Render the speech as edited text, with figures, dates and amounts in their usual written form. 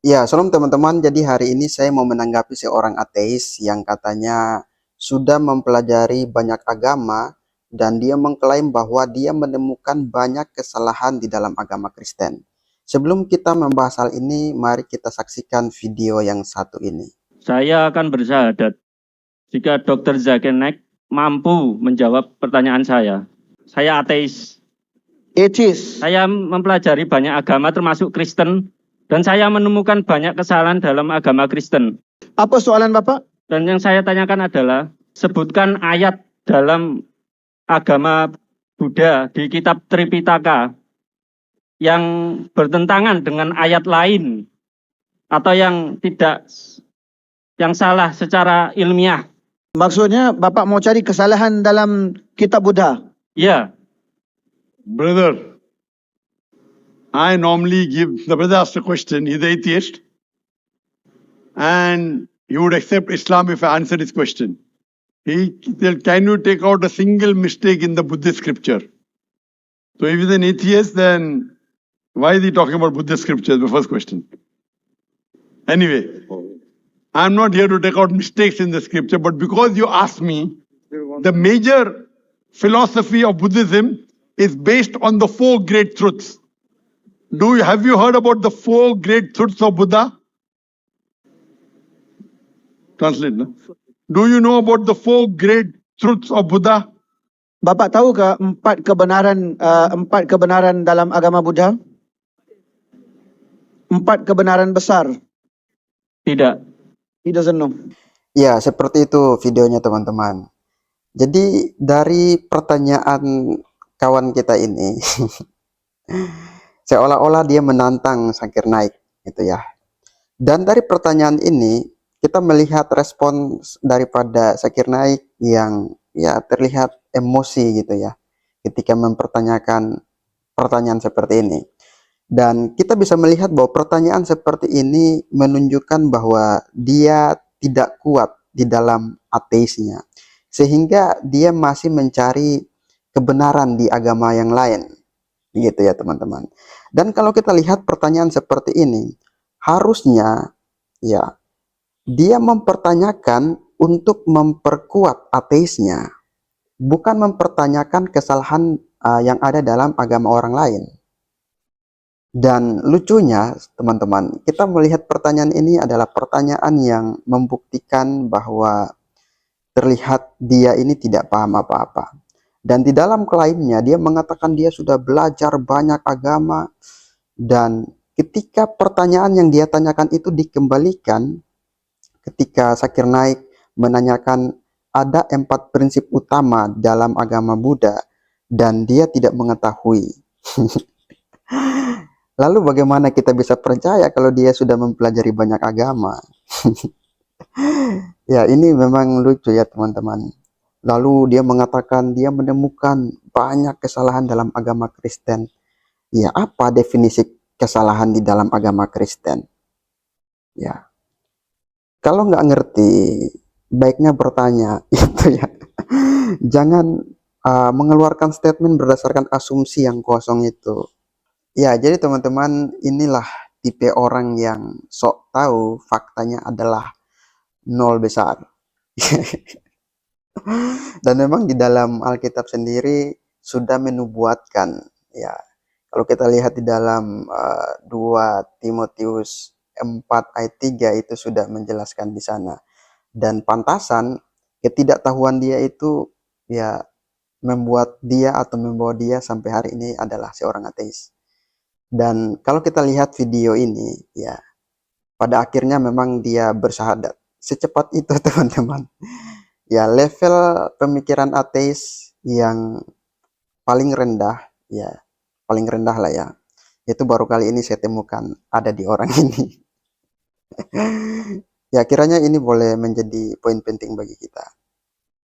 Ya, shalom teman-teman. Jadi hari ini saya mau menanggapi seorang ateis yang katanya sudah mempelajari banyak agama dan dia mengklaim bahwa dia menemukan banyak kesalahan di dalam agama Kristen. Sebelum kita membahas hal ini, mari kita saksikan video yang satu ini. Saya akan bersyahadat jika Dr. Zakir Naik mampu menjawab pertanyaan saya. Saya ateis. Atheist. Saya mempelajari banyak agama termasuk Kristen dan saya menemukan banyak kesalahan dalam agama Kristen. Apa soalan Bapak? Dan yang saya tanyakan adalah sebutkan ayat dalam agama Buddha di kitab Tripitaka yang bertentangan dengan ayat lain atau yang salah secara ilmiah. Maksudnya Bapak mau cari kesalahan dalam kitab Buddha? Ya. Brother, I normally give, the brother asked a question, he's atheist, and he would accept Islam if I answer his question. He said, can you take out a single mistake in the Buddhist scripture? So if he's an atheist, then why is he talking about Buddhist scriptures? The first question. Anyway, I'm not here to take out mistakes in the scripture, but because you asked me, the major philosophy of Buddhism is based on the four great truths. Have you heard about the four great truths of Buddha? Translate, no? Do you know about the four great truths of Buddha? Bapak tahu ke empat kebenaran dalam agama Buddha? Empat kebenaran besar. Tidak. He doesn't know. Ya, seperti itu videonya teman-teman. Jadi dari pertanyaan kawan kita ini seolah-olah dia menantang Zakir Naik gitu ya. Dan dari pertanyaan ini kita melihat respon daripada Zakir Naik yang ya terlihat emosi gitu ya ketika mempertanyakan pertanyaan seperti ini. Dan kita bisa melihat bahwa pertanyaan seperti ini menunjukkan bahwa dia tidak kuat di dalam ateisnya, sehingga dia masih mencari kebenaran di agama yang lain gitu ya teman-teman. Dan kalau kita lihat pertanyaan seperti ini, harusnya ya dia mempertanyakan untuk memperkuat ateisnya, bukan mempertanyakan kesalahan yang ada dalam agama orang lain. Dan lucunya teman-teman, kita melihat pertanyaan ini adalah pertanyaan yang membuktikan bahwa terlihat dia ini tidak paham apa-apa. Dan di dalam klaimnya dia mengatakan dia sudah belajar banyak agama, dan ketika pertanyaan yang dia tanyakan itu dikembalikan, ketika Zakir Naik menanyakan ada 4 prinsip utama dalam agama Buddha dan dia tidak mengetahui. Lalu bagaimana kita bisa percaya kalau dia sudah mempelajari banyak agama? Ya, ini memang lucu ya teman-teman. Lalu dia mengatakan dia menemukan banyak kesalahan dalam agama Kristen. Ya, apa definisi kesalahan di dalam agama Kristen? Ya, kalau nggak ngerti, baiknya bertanya gitu ya. Jangan mengeluarkan statement berdasarkan asumsi yang kosong itu. Ya, jadi teman-teman, inilah tipe orang yang sok tahu faktanya adalah nol besar. Dan memang di dalam Alkitab sendiri sudah menubuatkan ya. Kalau kita lihat di dalam 2 Timotius 4 ayat 3 itu sudah menjelaskan di sana. Dan pantasan ketidaktahuan dia itu ya membuat dia atau membawa dia sampai hari ini adalah seorang ateis. Dan kalau kita lihat video ini ya, pada akhirnya memang dia bersyahadat. Secepat itu teman-teman. Ya, level pemikiran ateis yang paling rendah ya, paling rendah lah ya. Itu baru kali ini saya temukan ada di orang ini. Ya, kiranya ini boleh menjadi poin penting bagi kita.